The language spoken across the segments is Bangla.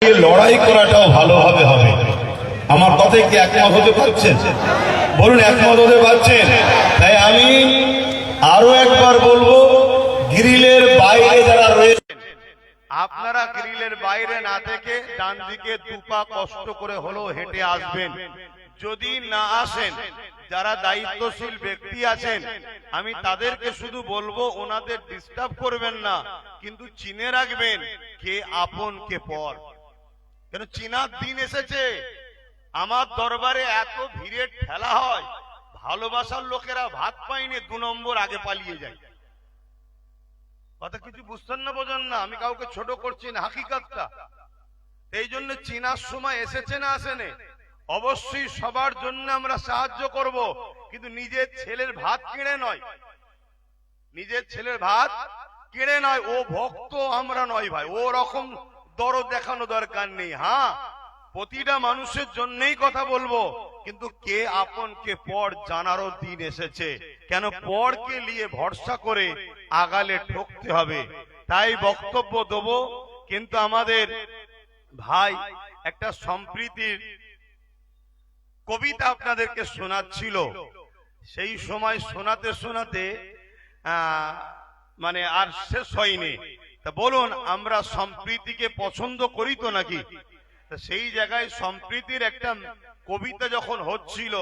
লড়াই করাটাও ভালোভাবে হবে। আমার কথায় কি একমত হতে পারছেন? বলুন একমত হতে পারছেন? তাই আমি আরো একবার বলবো, গ্রিলের বাইরে যারা রয়েছে আপনারা গ্রিলের বাইরে না থেকে ডান দিকে দুপা কষ্ট করে হলেও হেঁটে আসবেন। যদি না আসেন, যারা দায়িত্বশীল ব্যক্তি আছেন, আমি তাদেরকে শুধু বলবো ওনাদের ডিস্টার্ব করবেন না, কিন্তু চিনে রাখবেন কে আপন কে পর। কেন চিনার দিন এসেছে। আমার দরবারে এত ভিড়ে ঠেলা হয়, ভালোবাসার লোকেরা ভাত পাইনি 2 নম্বর আগে পালিয়ে যায়। কথা কিছু বুঝছেন না, বোঝেন না? আমি কাউকে ছোট করছি না, হাকিকতটা। এই জন্য চিনার সময় এসেছে না আসেনি? অবশ্যই সবার জন্য আমরা সাহায্য করব, কিন্তু নিজের ছেলের ভাত কিনে নয়, নিজের ছেলের ভাত কিনে নয়। ও ভক্ত, আমরা নয় ভাই, ও রকম দরদ দেখানো দরকার নেই। হ্যাঁ, প্রতিটা মানুষের জন্যই কথা বলবো, কিন্তু কে আপন কে পর জানারও দিন এসেছে। কেন পরকে নিয়ে ভরসা করে আগালে ঠকতে হবে। তাই বক্তব্য দেব, কিন্তু আমাদের ভাই একটা সম্প্রীতির কবিতা আপনাদেরকে শোনাচ্ছিল। সেই সময় শোনাতে শোনাতে মানে আর শেষ হয়নি। তা বলুন, আমরা সম্প্রীতিকে পছন্দ করি তো নাকি? সেই জায়গায় সম্প্রীতির একটা কবিতা যখন হচ্ছিল,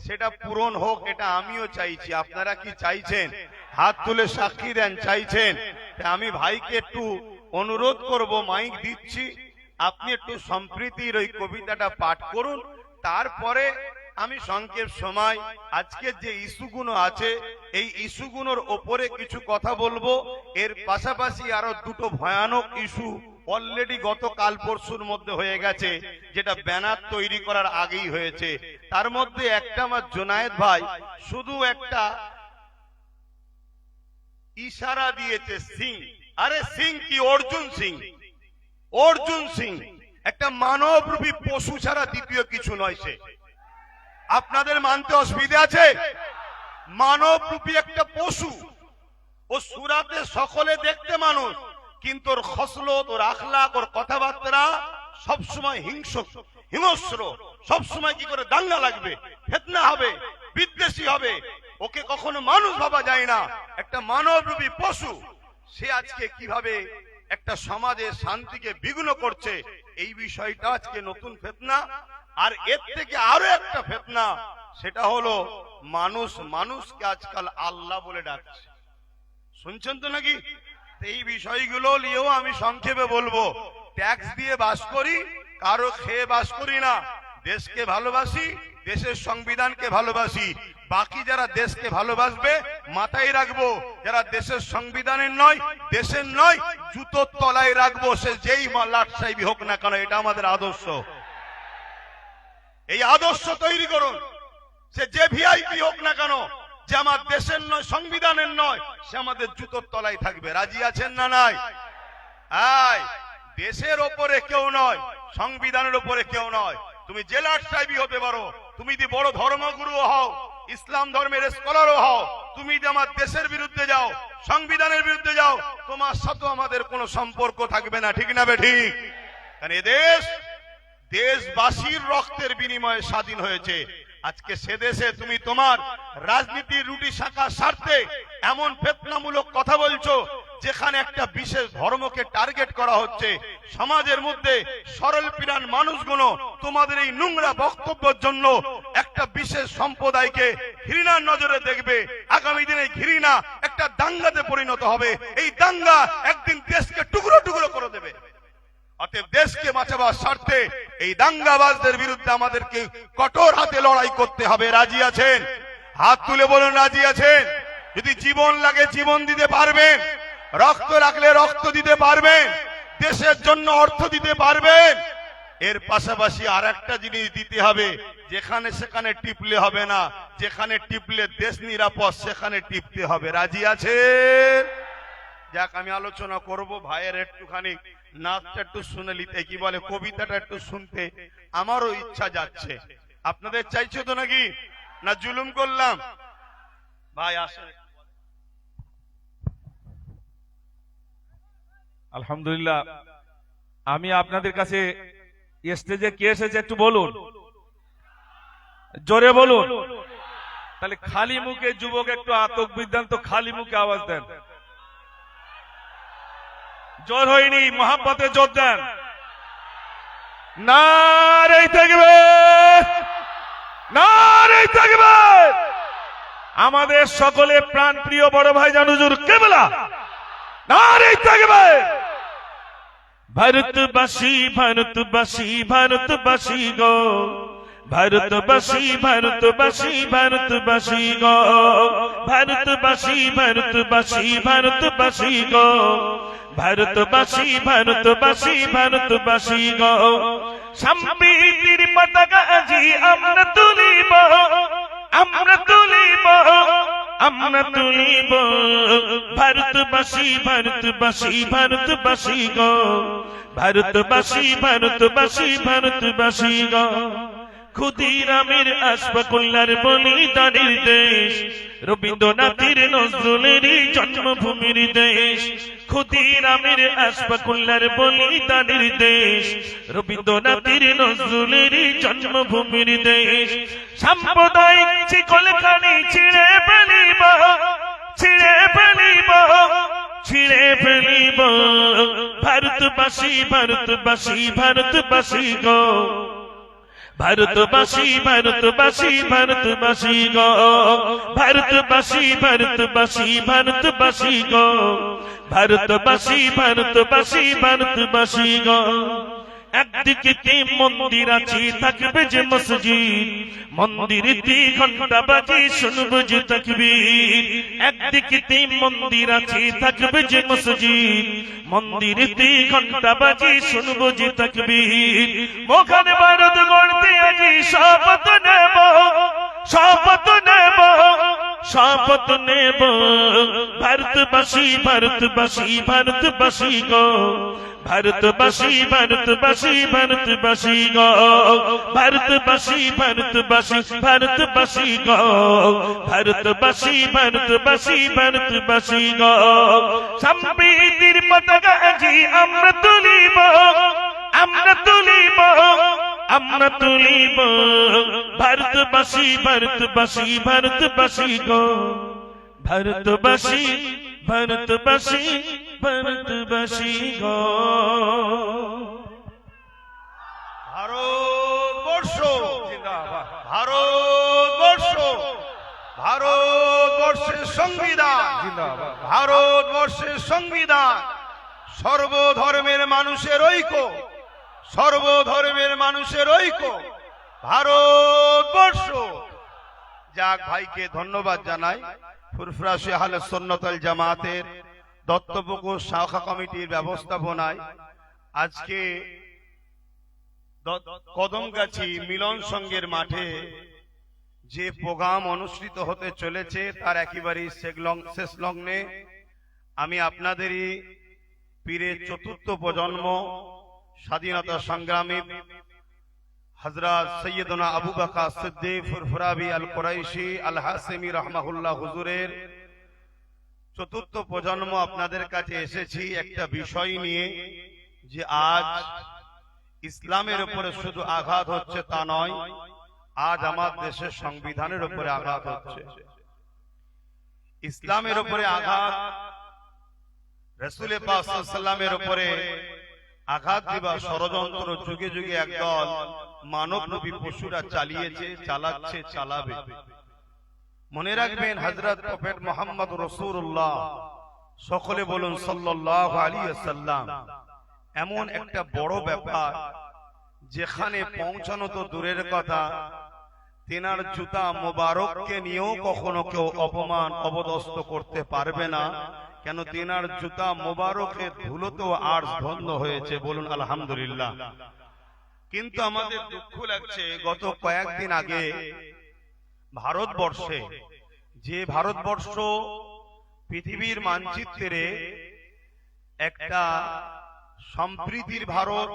সেটা পূরণ হোক, এটা আমিও চাইছি। আপনারা কি চাইছেন? হাত তুলে সাক্ষী দেন, চাইছেন? আমি ভাইকে একটু অনুরোধ করব, মাইক দিচ্ছি, আপনি একটু সম্প্রীতির ওই কবিতাটা পাঠ করুন। তারপরে আমি সংক্ষেপ সময় আজকে যে ইস্যুগুলো আছে, এই ইস্যুগুলোর ওপরে কিছু কথা বলবো। এর পাশাপাশি আরো দুটো ভয়ানক ইস্যু অলরেডি গতকাল পরশুর মধ্যে হয়ে গেছে, যেটা ব্যানার তৈরি করার আগেই হয়েছে। তার মধ্যে একটা আমার জোনায়েদ ভাই শুধু একটা ইশারা দিয়েছে, সিং। আরে সিং কি? অর্জুন সিং। অর্জুন সিং একটা মানবরূপী পশু ছাড়া দ্বিতীয় কিছু নয় সে। আপনাদের মানতে অসুবিধা আছে? মানবরূপী একটা পশু। ও সুরাতে সকলে দেখতে মানুষ, কিন্তু ওর খসলত, ওর আখলাক, ওর কথাবার্তা সবসময় হিংস্র। সবসময় কি করে দাঙ্গা লাগবে, ফিতনা হবে, বিদ্বেষী হবে। ওকে কখনো মানুষ ভাবা যায় না, একটা মানবরূপী পশু। সে আজকে কিভাবে একটা সমাজের শান্তিকে বিঘ্ন করছে, এই বিষয়টা আজকে নতুন ফিতনা। আর এর থেকে আরো একটা ফিতনা, সেটা হলো মানুষ মানুষকে আজকাল আল্লাহ বলে ডাকছে। শুনছেন তো নাকি? এই বিষয়গুলো নিয়েও আমি সংক্ষেপে বলবো। ট্যাক্স দিয়ে বাস করি, কারো খেয়ে বাস করি না। দেশকে ভালোবাসি, দেশের সংবিধানকে ভালোবাসি। বাকি যারা দেশকে ভালোবাসবে মাথায় রাখবো, যারা দেশের সংবিধানের নয়, দেশের নয়, জুতোর তলায় রাখবো, সে যেই লাট সাহেবই হোক না কেন। এটা আমাদের আদর্শ। এই আদর্শ তৈরি করুন। সে যে ভিআইপি হোক না কেন, যে আমার দেশের নয়, সংবিধানের নয়, সে আমাদের জুতোর তলায় থাকবে। রাজি আছেন না নাই? দেশের ওপরে কেউ নয়, সংবিধানের ওপরে কেউ নয়। তুমি জেলার সাহেবই হতে পারো, তুমি যদি বড় ধর্মগুরু হও, ইসলাম ধর্মের স্কলারও হও, তুমি যদি আমার দেশের বিরুদ্ধে যাও, সংবিধানের বিরুদ্ধে যাও, তোমার সাথে আমাদের কোনো সম্পর্ক থাকবে না। ঠিক না বেঠিক? কারণ এ দেশ দেশবাসীর রক্তের বিনিময়ে স্বাধীন হয়েছে। আজকে সে দেশে তুমি তোমার রাজনীতির রুটি শাখার স্বার্থে এমন ফিতনামূলক কথা বলছো, যেখানে একটা বিশেষ ধর্মকে টার্গেট করা হচ্ছে। সমাজের মধ্যে সরল প্রাণ মানুষগুলো তোমাদের এই নোংরা বক্তব্যের জন্য একটা বিশেষ সম্প্রদায়কে ঘৃণার নজরে দেখবে। আগামী দিনে ঘৃণা একটা দাঙ্গাতে পরিণত হবে। এই দাঙ্গা একদিন দেশকে টুকরো টুকরো করে দেবে। অতএব দেশকে বাঁচাবার স্বার্থে এই দাঙ্গাবাজদের বিরুদ্ধে আমাদেরকে কঠোর হাতে লড়াই করতে হবে। রাজি আছেন? হাত তুলে বলুন রাজি আছেন। যদি জীবন লাগে জীবন দিতে পারবেন, রক্ত রাখলে রক্ত দিতে পারবেন, দেশের জন্য অর্থ দিতে পারবেন। এর পাশাপাশি আর একটা জিনিস দিতে হবে, যেখানে সেখানে টিপলে হবে না। যেখানে টিপলে দেশ নিরাপদ, সেখানে টিপতে হবে। রাজি আছেন? যাক, আমি আলোচনা করব। ভাইয়ের একটুখানি নাচটা একটু শুনে নিতে, কি বলে, কবিতাটা একটু শুনতে আমারও ইচ্ছা যাচ্ছে। আপনাদের চাইছে তো নাকি? না জুলুম করলাম? ভাই আসেন। আলহামদুলিল্লাহ, আমি আপনাদের কাছে স্টেজে কে এসেছে একটু বলুন, জোরে বলুন। তাহলে খালি মুখে যুবক একটু আতক বিদ্যান তো, খালি মুখে আওয়াজ দেন। জোর হয়নি, মহাব্বতে জোর দেন। নারে তাকবীর, নারে তাকবীর। আমাদের সকলে প্রাণ প্রিয় বড় ভাই জান হুজুর কেবলা, নারে তাকবীর। ভারতবাসী ভারতবাসী ভারতবাসী গো, ভারতবাসী ভারতবাসী ভারতবাসী গো, ভারতবাসী ভারতবাসী ভারতবাসী গো, ভারতবাসী ভারতবাসী ভারতবাসী গো। সম্প্রীতির পতাকা আজি আমরা তুলিব, আমরা তুলিব, আমরা তুলিব। ভারতবাসী ভারতবাসী ভারতবাসী গো, ভারতবাসী ভারতবাসী ভারতবাসী গো। ক্ষুদিরামের আশফাকুল্লাহর বলিদানের দেশ, রবীন্দ্রনাথের নজরুলেরই জন্মভূমির দেশ। ক্ষুদিরামের আশফাকুল্লাহর বলিদানের দেশ, রবীন্দ্রনাথের নজরুলেরই জন্মভূমির দেশ। সাম্প্রদায়িক শিকলখানি ছিঁড়ে ফেলিব, ছিঁড়ে ফেলিব, ছিঁড়ে ফেলিব। ভারতবাসী ভারতবাসী ভারতবাসী গো, ভারতবাসী ভারতবাসী ভারতবাসী গো, ভারতবাসী ভারতবাসী ভারতবাসী গো, ভারতবাসী ভারতবাসী ভারতবাসী গো। একদিকে তিন মন্দির আছে থাকবে যে মসজিদ, মন্দিরেতে ঘন্টা বাজে শুনবো যে তাকবীর। একদিকে তিন মন্দির আছে থাকবে যে মসজিদ, মন্দিরেতে ঘন্টা বাজে শুনবো যে তাকবীর। মোখানে ভারত গড়তে আজি শপথ নেব, শপথ নেব, শপথ নেব। ভারতবাসী ভারতবাসী ভারতবাসী গো, ভারতবাসী ভারতবাসী ভারতবাসী গো, ভারতবাসী ভারতবাসী ভারতবাসী গো, ভারতবাসী ভারতবাসী ভারতবাসী গো। সম্প্রীতির পতাকা আজি আমরা তুলিব, আমরা তুলিব, আমরা তুলিব। ভারতবাসী ভারতবাসী ভারতবাসী গো, ভারতবাসী ভারতবাসী ভারতবাসী গো। ভারতবর্ষ ভারতবর্ষ, ভারতবর্ষের সংবিধান, ভারতবর্ষের সংবিধান সর্বধর্মের মানুষের ঐক্য, সর্বধর্মের মানুষের ঐক্য ভারতবর্ষ। যাক, ভাইকে ধন্যবাদ জানাই। ফুরফুরা আহলে সুন্নাত ওয়াল জামাতের দত্তপুকুর শাখা কমিটির ব্যবস্থাপনায় আজকে কদমগাছি মিলন সংঘের মাঠে যে প্রোগ্রাম অনুষ্ঠিত হতে চলেছে তার একেবারেই শেষ লগ্নে আমি আপনাদেরই পীরের চতুর্থ প্রজন্ম স্বাধীনতা সংগ্রামী হযরত সৈয়দনা আবু বকর সিদ্দিক ফুরফুরাবি আল কুরাইশি আল হাসিমি রাহমাহুল্লাহ হুজুরের চতুর্থ প্রজন্ম আপনাদের কাছে এসেছি একটা বিষয় নিয়ে, যে আজ ইসলামের উপরে শুধু আঘাত হচ্ছে তা নয়, আজ আমার দেশের সংবিধানের উপরে আঘাত হচ্ছে। ইসলামের উপরে আঘাত, রাসূল পাক সাল্লাল্লাহু আলাইহি ওয়াসাল্লামের উপরে আঘাত দিবা ষড়যন্ত্র যুগে যুগে একদল মানবরূপী পশুরা চালিয়েছে, চালাচ্ছে, চালাবে। মনে রাখবেন হযরত প্রফেট মুহাম্মদ রাসূলুল্লাহ, সকলে বলুন সাল্লাল্লাহু আলাইহি ওয়াসাল্লাম, এমন একটা বড় ব্যাপার যেখানে পৌঁছানো তো দূরের কথা, তেনার জুতা মোবারককে নিয়েও কখনো কেউ অপমান অবদস্ত করতে পারবে না। কেন? তেনার জুতা মোবারকের ধুলোতেও আরশ ধন্য হয়েছে, বলুন আলহামদুলিল্লাহ। কিন্তু আমাদের দুঃখ লাগছে, গত কয়েকদিন আগে ভারতবর্ষে, যে ভারতবর্ষ পৃথিবীর মানচিত্রে একটা সম্প্রীতির ভারত,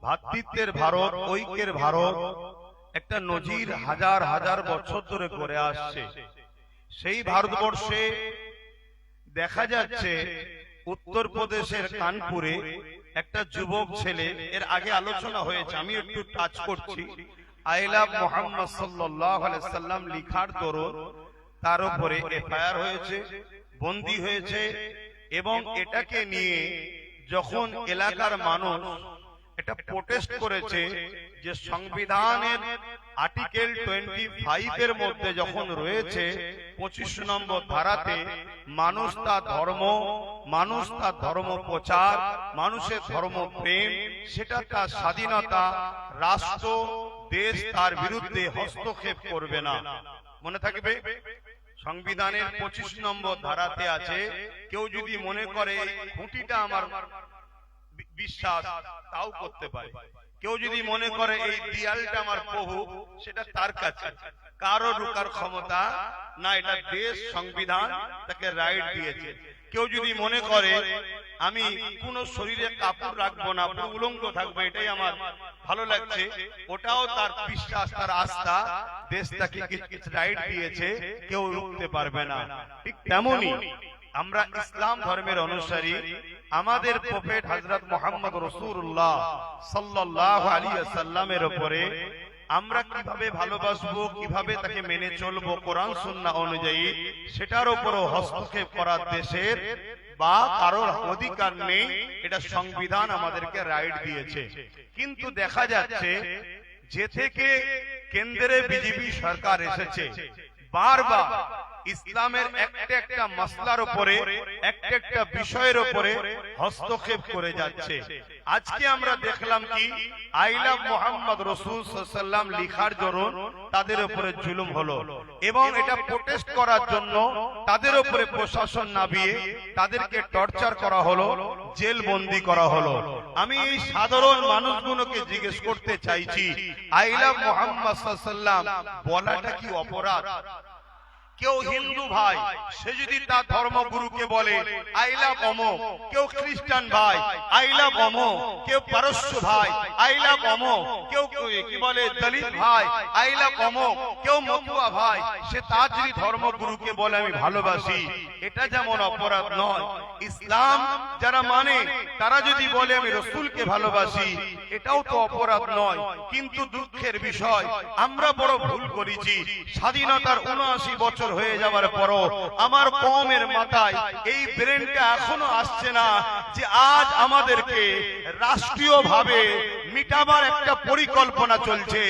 ভ্রাতৃত্বের ভারত, ঐক্যের ভারত, একটা নজির হাজার হাজার বছর ধরে করে আসছে, সেই ভারতবর্ষে দেখা যাচ্ছে উত্তরপ্রদেশের কানপুরে একটা যুবক ছেলে, এর আগে আলোচনা হয়েছে, আমি একটু টাচ করছি। আই লাভ মুহাম্মদ সাল্লাল্লাহু আলাইহি সাল্লাম লিখার দরুন তার উপরে এফআইআর হয়েছে, বন্দী হয়েছে, এবং এটাকে নিয়ে যখন এলাকার মানুষ এটা প্রোটেস্ট করেছে যে সংবিধানের আর্টিকেল 25 এর মধ্যে যখন রয়েছে 25 নম্বর ধারাতে মানুষ তার ধর্ম প্রচার, মানুষের ধর্ম প্রেম, সেটা তার স্বাধীনতা, রাষ্ট্র দেশ তার বিরুদ্ধে হস্তক্ষেপ করবে না। মনে থাকবে সংবিধানের 25 নম্বর ধারাতে আছে, কেউ যদি মনে করে খুঁটিটা আমার বিশ্বাস, তাও করতে পারে। কেউ যদি মনে করে এই দেয়ালটা আমার প্রভু, সেটা তার কাছে, কারো রুকার ক্ষমতা না, এটা দেশ সংবিধান তাকে রাইট দিয়েছে। কেউ যদি মনে করে আমি কোন শরীরে কাপড় রাখবো না, উলঙ্গ থাকবো, এটাই আমার ভালো লাগছে, ওটাও তার বিশ্বাস, তার আস্থা, দেশ তাকে কিছু রাইট দিয়েছে, কেউ রুখতে পারবে না। ঠিক তেমনি আমরা ইসলাম ধর্মের অনুসারী, আমাদের প্রফেট হযরত মুহাম্মদ রাসূলুল্লাহ সাল্লাল্লাহু আলাইহি ওয়াসাল্লামের উপরে আমরা কিভাবে ভালোবাসবো, কিভাবে তাকে মেনে চলবো কোরআন সুন্নাহ অনুযায়ী, সেটার উপরও হস্তক্ষেপ করার দেশের বা কারোর অধিকার নেই। এটা সংবিধান আমাদেরকে রাইট দিয়েছে। কিন্তু দেখা যাচ্ছে যে থেকে কেন্দ্রে বিজেপি সরকার এসেছে, বারবার ইসলামের একটা মাসলার উপরে, একটা বিষয়ের উপরে হস্তক্ষেপ করে যাচ্ছে। আজকে আমরা দেখলাম কি আই লাভ মুহাম্মদ রাসূল সাল্লাল্লাহু আলাইহি ওয়াসাল্লাম লিখার দরুন তাদের উপরে জুলুম হলো, এবং এটা প্রোটেস্ট করার জন্য তাদের উপরে প্রশাসন নামিয়ে তাদেরকে টর্চার করা হলো, জেল বন্দী করা হলো। আমি এই সাধারণ মানুষগুলোকে জিজ্ঞেস করতে চাইছি, আই লাভ মুহাম্মদ সাল্লাল্লাহু আলাইহি ওয়াসাল্লাম বলাটা কি অপরাধ? কেউ হিন্দু ভাই, সে যদি তার ধর্মগুরুকে বলে আই লাভ অমুক, কেউ খ্রিস্টান ভাই আই লাভ অমুক, কেউ পারস্য ভাই আই লাভ অমুক, কেউ কি বলে দলিত ভাই আই লাভ অমুক, কেউ মতুয়া ভাই, সে তার যদি ধর্মগুরুকে বলে আমি ভালোবাসি, এটা যেমন অপরাধ নয়, ইসলাম যারা মানে তারা যদি বলে আমি রাসূলকে ভালোবাসি, এটাও তো অপরাধ নয়। কিন্তু দুঃখের বিষয়, আমরা বড় ভুল করেছি। স্বাধীনতার ৭৯ বছর হয়ে যাওয়ার পরও আমার কওমের মাথায় এই ব্রেনটা এখনো আসছে না যে আজ আমাদেরকে রাষ্ট্রীয়ভাবে মিটাবার একটা পরিকল্পনা চলছে।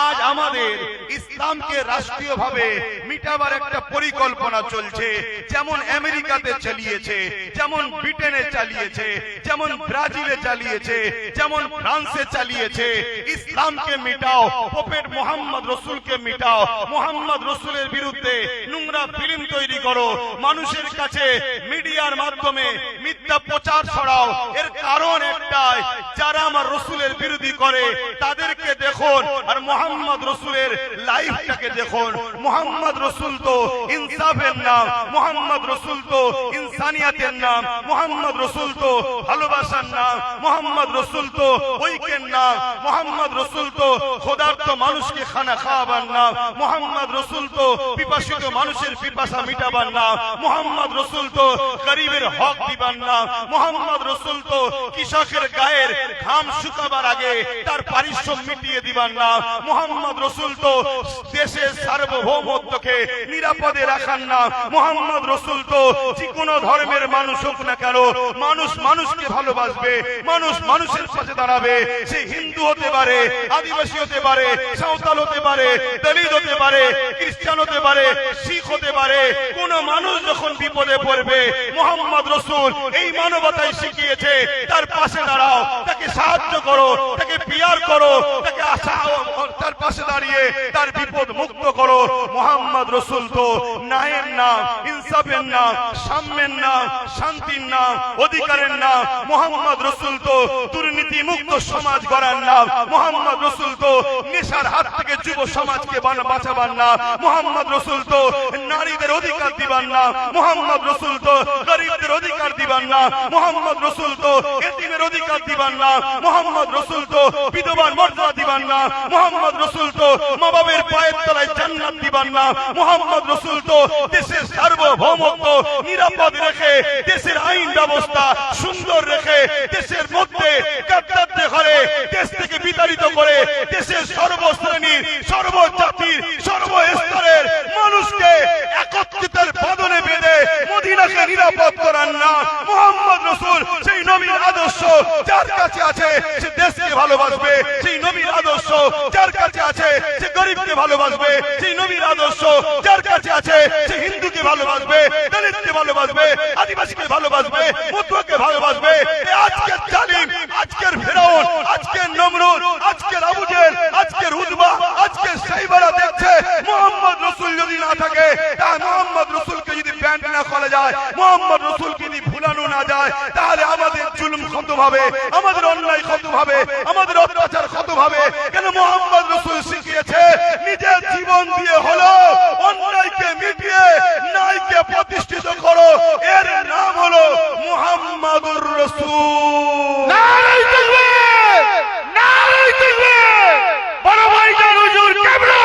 আজ আমাদের ইসলামকে রাষ্ট্রীয়ভাবে মিটাবার একটা পরিকল্পনা চলছে, যেমন আমেরিকাতে চালিয়েছে, যেমন ব্রিটেনে চালিয়েছে, যেমন ব্রাজিলে চালিয়েছে, যেমন ফ্রান্সে চালিয়েছে। ইসলামকে মিটাও, প্রফেট মুহাম্মদ রাসূলকে মিটাও, মুহাম্মদ রাসূলের বিরুদ্ধে নোংরা ফিল্ম তৈরি করো, মানুষের কাছে মিডিয়ার মাধ্যমে মিথ্যা প্রচার ছড়াও। এর কারণ একটাই, যারা আমার রাসূলের বিরোধী করে তাদেরকে দেখুন, আর মুহাম্মদ রাসূলের লাইফটাকে দেখুন। মুহাম্মদ রাসূল তো ইনসাফের নাম, মুহাম্মদ রাসূল তো ইনসানিয়াতের নাম, মুহাম্মদ রাসূল তো ভালোবাসার নাম, মুহাম্মদ রাসূল তো ঐক্যের নাম, মুহাম্মদ রাসূল তো ক্ষুধার্ত মানুষকে খানা খাওয়াবার নাম, মুহাম্মদ রাসূল তো পিপাসিত মানুষের পিপাসা মিটাবার নাম, মুহাম্মদ রাসূল তো গরিবের হক দিবার নাম, মুহাম্মদ রাসূল তো কৃষকের গায়ের ঘাম শুকাবার আগে তার পারিশ্রম মিটিয়ে দিবার নাম, মুহাম্মদ রাসূল তো দেশের সার্বভৌমত্বকে নিরাপদে রাখার নাম, মুহাম্মদ রাসূল তো যে কোনো ধর্মের মানুষ হোক না কেন, মানুষ মানুষকে ভালোবাসবে, মানুষ মানুষের পাশে দাঁড়াবে। সে হিন্দু হতে পারে, আদিবাসী হতে পারে, সাঁওতাল হতে পারে, দলিত হতে পারে, খ্রিস্টান হতে পারে, শিখ হতে পারে। কোন মানুষ যখন বিপদে পড়বে, মুহাম্মদ রাসূল এই মানবতাই শিখিয়েছে, তার পাশে দাঁড়াও, তাকে সাহায্য করো, তাকে পিয়ার করো, তাকে তার পাশে দাঁড়িয়ে তার বিপদ মুক্ত করো। মুহাম্মদ রাসূল তো ন্যায়ের নাম, ইনসাফের নাম, সাম্যের নাম, শান্তির নাম, অধিকারের নাম। মুহাম্মদ রাসূল তো দুর্নীতি মুক্ত সমাজ গড়ার নাম, মুহাম্মদ রাসূল তো নেশার হাত থেকে যুব সমাজকে বাঁচাবার নাম, মুহাম্মদ রাসূল তো নারীদের অধিকার দিবার নাম, মুহাম্মদ রাসূল তো গরিবদের গরিবদের অধিকার দিবেন না, মোহাম্মদ রসুল তো এতিমের অধিকার দিবেন না, মোহাম্মদ রসুল তো বিধবার মর্যাদা দিবেন না, মোহাম্মদ রসুল তো মা বাবার পায়ের তলায় জান্নাত দিবেন না, মোহাম্মদ রসুল তো দেশের সার্বভৌমত্ব নিরাপদ রেখে, দেশের আইন ব্যবস্থা সুন্দর রেখে, দেশের মধ্যে গাদ্দারদের ঘরে দেশ থেকে বিতাড়িত করে দেশের সর্বশ্রেণীর সর্বজাতির সর্বস্তরের মানুষকে একত্রিতের বাঁধনে বেঁধে মদিনাকে নিরাপদ করান না। মোহাম্মদ রসুল সেই নবীর আদর্শ যার কাছে আছে সে দেশকে ভালোবাসবে, সেই নবীর আদর্শ যার কাছে আছে সে গরিবকে ভালোবাসবে, সেই নবীর আদর্শ যার কাছে আছে সে হিন্দুকে ভালোবাসবে, দলিতকে ভালোবাসবে, আদিবাসীকে ভালোবাসবে, মতুয়াকে ভালোবাসবে। আজকের জালিম, আজকের ফেরাউন, আজকের নমরুদ, আজকের আবু জেহেল, আজকের উতবা, আজকের সাইবারা দেখছে মোহাম্মদ রসুল যদি না থাকে, তা মোহাম্মদ রসুলকে যদি প্যান্ট না খোলা যায়, মোহাম্মদ রসুলকে যদি ভুলানো না যায়, তাহলে আমাদের জুলুম খতম হবে, আমাদের অন্যায় খতম হবে, আমাদের অত্যাচার খতম হবে। কেন মোহাম্মদ রসুল শিখিয়েছে নিজের জীবন দিয়ে হলো অন্যায়কে মিটিয়ে ন্যায়কে প্রতিষ্ঠিত করো, এর নাম হলো মুহাম্মাদুর রাসূল। নারায়ে তাকবীর, নারায়ে তাকবীর, বড় ভাইজান হুজুর কিবলা,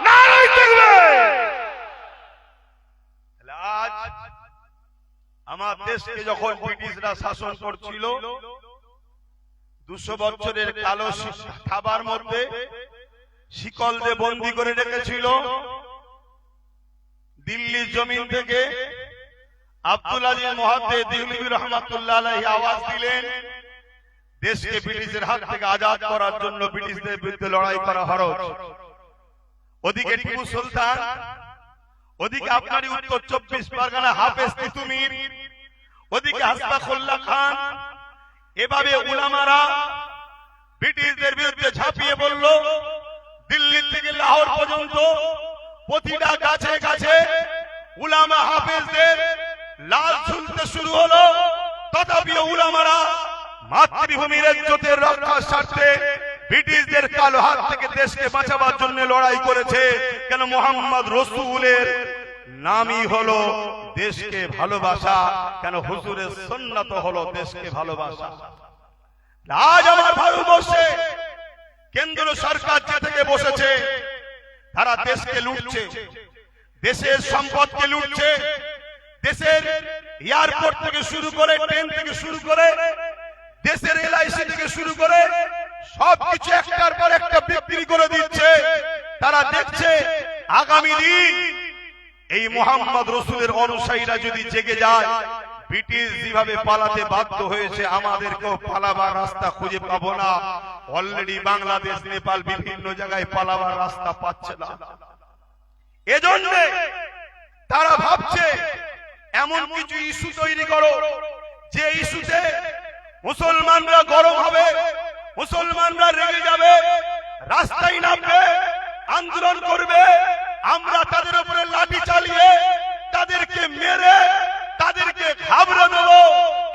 নারায়ে তাকবীর। আজ আমার দেশকে যখন ব্রিটিশরা শাসন করছিল, 200 বছরের কালো খাবার মধ্যে শিকল দিয়ে বন্দী করে রেখেছিল, দিল্লির জমিন থেকে আব্দুল আজিজ মুহাদ্দিস দিহলভী রহমাতুল্লাহ আলাইহি আওয়াজ দিলেন, দেশকে ব্রিটিশের হাত থেকে আজাদ করার জন্য ব্রিটিশদের বিরুদ্ধে লড়াই করা ফরজ। ওদিকে টিপু সুলতান, ওদিকে আপনারই উত্তর 24 পরগনা হাফেজ তিতুমির, ওদিকে হাসনাখুল্লাহ খান। এভাবে উলামারা ব্রিটিশদের বিরুদ্ধে ঝাঁপিয়ে পড়ল। দিল্লি থেকে লাহোর পর্যন্ত প্রতিটা গাছে গাছে উলামা হাফেজদের লাল ঝুলতে শুরু হলো। তথাপিও উলামারা মাতৃভূমির ইজ্জতের রক্ষার স্বার্থে ব্রিটিশদের কালো হাত থেকে দেশকে বাঁচাবার জন্য লড়াই করেছে। কেন মোহাম্মদ রসুলের নামই হলো দেশকে ভালোবাসা, কেন হুজুরের সুন্নাত হলো দেশকে ভালোবাসা। আজ আমার ভারতবর্ষে কেন্দ্র সরকার যে থেকে বসেছে, তারা দেশকে লুটছে, দেশের সম্পদকে লুটছে, দেশের এয়ারপোর্ট থেকে শুরু করে, ট্রেন থেকে শুরু করে, দেশের এলআইসি থেকে শুরু করে সবকিছু একটার পর একটা বিক্রি করে দিচ্ছে। তারা দেখছে আগামী দিন এই মোহাম্মদ রসুলের অনুসারীরা যদি জেগে যায়, ব্রিটিশ যেভাবে পালাতে বাধ্য হয়েছে, আমাদেরকেও পালাবার রাস্তা খুঁজে পাবো না। অলরেডি বাংলাদেশ, নেপাল বিভিন্ন জায়গায় পালাবার রাস্তা পাচ্ছে না। এজন্য তারা ভাবছে এমন কিছু ইস্যু তৈরি করো যে ইস্যুতে মুসলমানরা গরম হবে, মুসলমানরা রেগে যাবে, রাস্তায় নামবে, আন্দোলন করবে। আমরা তাদের উপরে লাঠি চালিয়ে তাদেরকে মেরে তাদেরকে ঘাবড়ে দেব।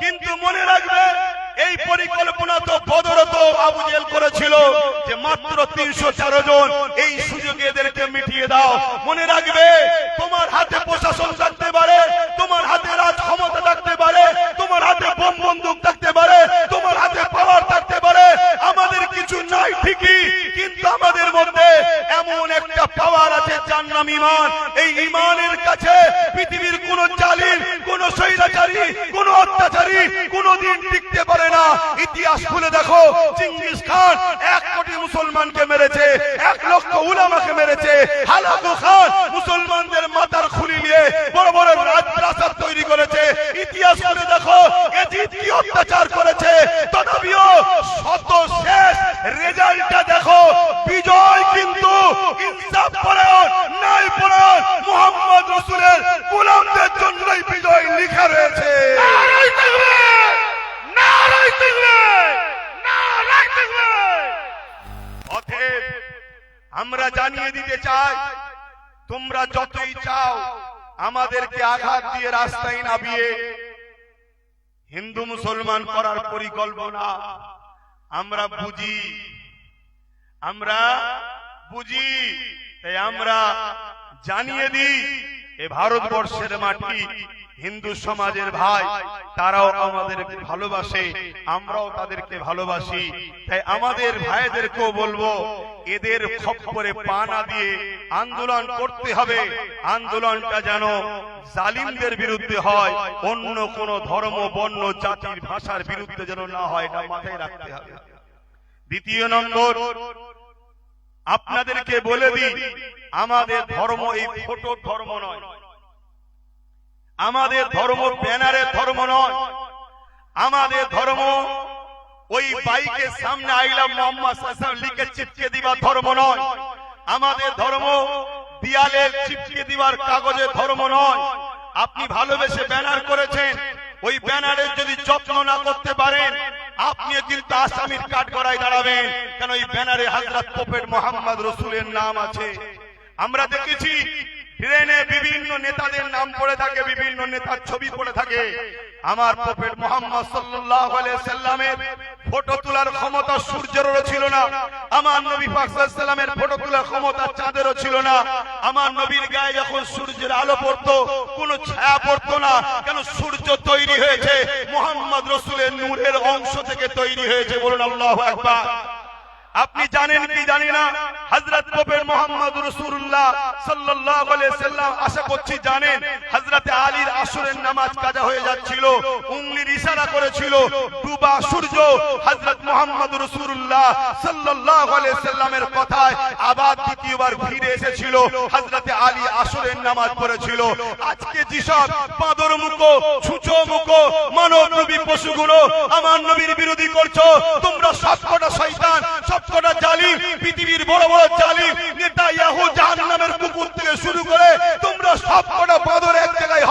কিন্তু মনে রাখবে, এই পরিকল্পনা তো বদরত আবু জেহেল করেছিল যে মাত্র 304 জন, এই সুযোগে এদেরকে মিটিয়ে দাও। মনে রাখবে, তোমার হাতে প্রশাসন থাকতে পারে, তোমার হাতে রাজ ক্ষমতা থাকতে পারে, তোমার হাতে বোম বন্দুক থাকতে পারে, তোমার হাতে পাওয়ার থাকতে পারে, আমাদের কিছু নাই ঠিকই, কিন্তু আমাদের মধ্যে এমন একটা পাওয়ার আছে যার নাম ঈমান। এই ঈমানের কাছে পৃথিবীর কোন জালিম, কোন স্বৈরাচারী, কোন অত্যাচারী কোনদিন টিকতে পারে না। ইতিহাস খুলে দেখো, চেঙ্গিস খান 1 কোটি মুসলমানকে মেরেছে, 1 লক্ষ উলামাকে মেরেছে। হালাকু খান মুসলমানদের মাথার খুলি নিয়ে বড় বড় রাজপ্রাসাদ তৈরি করেছে। ইতিহাস খুলে দেখো, এজিদ কি অত্যাচার করেছে। তথাপিও শত শেষ রেজাল্টটা দেখো, বিজয় কিন্তু ইনসাফ পরায়ণ, ন্যায় পরায়ণ মুহাম্মদ রাসূলের গোলামদের জন্যই বিজয় লেখা রয়েছে। নারায়ে তাকবীর, নারায়ে তাকবীর, নারায়ে তাকবীর। অতএব আমরা জানিয়ে দিতে চাই, তোমরা যতই চাও আমাদেরকে আঘাত দিয়ে রাস্তায় নামিয়ে হিন্দু মুসলমান করার পরিকল্পনা আমরা বুঝি, আমরা বুঝি। তাই আমরা জানিয়ে দিই, এ ভারতবর্ষের মাটি, হিন্দু সমাজের ভাই, তারাও আমাদেরকে ভালোবাসে, আমরাও তাদেরকে ভালোবাসি। তাই আমাদের ভাইদেরকেও বলবো, এদের খপ্পরে পা না দিয়ে আন্দোলন করতে হবে। আন্দোলনটা যেন জালিমদের বিরুদ্ধে হয়, অন্য কোন ধর্ম, বর্ণ, জাতির, ভাষার বিরুদ্ধে যেন না হয়, এটা মাথায় রাখতে হবে। দ্বিতীয় নম্বর, আপনাদেরকে বলে দিই, আমাদের ধর্ম এই ফটোর ধর্ম নয়, আমাদের ধর্ম ব্যানারের ধর্ম নয়, আমাদের ধর্ম ওই বাইকের সামনে আই লাভ মোহাম্মদ সাল্লাল্লাহু আলাইহি ওয়াসাল্লাম লিখে চিপকে দিবার ধর্ম নয়, আমাদের ধর্ম দেয়ালে চিপকে দিবার কাগজের ধর্ম নয়। আপনি ভালোবেসে ব্যানার করেছেন, ওই ব্যানারের যদি যত্ন না করতে পারেন, আপনিও কিন্তু আসামির কাঠগড়ায় দাঁড়াবেন, কেন এই ব্যানারে হযরত প্রফেট মুহাম্মদ রাসূলের নাম আছে। আমরা দেখেছি ট্রেনে বিভিন্ন নেতাদের নাম পড়ে থাকে, বিভিন্ন নেতার ছবি পড়ে থাকে। আমার প্রফেট মুহাম্মদ সাল্লাল্লাহু আলাইহি সাল্লামের ফটো তোলার ক্ষমতা সূর্যেরও ছিল না, আমার নবী পাক সাল্লাল্লাহু আলাইহি সাল্লামের ফটো তোলার ক্ষমতা চাঁদেরও ছিল না। আমার নবীর গায়ে যখন সূর্যের আলো পড়তো, কোনো ছায়া পড়তো না, কেন সূর্য তৈরি হয়েছে মুহাম্মদ রাসূলের নূরের অংশ থেকে তৈরি হয়েছে। বলুন আল্লাহু আকবার। আপনি জানেন কি জানি না, হযরত প্রফেট মুহাম্মদ রাসূলুল্লাহ সাল্লাল্লাহু আলাইহি সাল্লাম, আশা করছি জানেন, হযরতে আলীর আসরের নামাজ কাজা হয়ে যাচ্ছিল, উংলির ইশারা করেছিল, ডুবা সূর্য হযরত মুহাম্মদ রাসূলুল্লাহ সাল্লাল্লাহু আলাইহি সাল্লামের কথায় আবার দ্বিতীয়বার ফিরে এসেছিল, হযরতে আলী আসরের নামাজ পড়েছিল। আজকে যেসব বাঁদর মুখো, ছুঁচো মুখো মানব নবী পশুগুলো আমার নবীর বিরোধী করছো, তোমরা সবকটা শয়তান, সবকটা জালিম, পৃথিবীর বড় বড় জালিম নেতা ইয়াহু জাহান্নামের কুকুর থেকে শুরু করে তোমরা সবকটা বাঁদর এক জায়গায়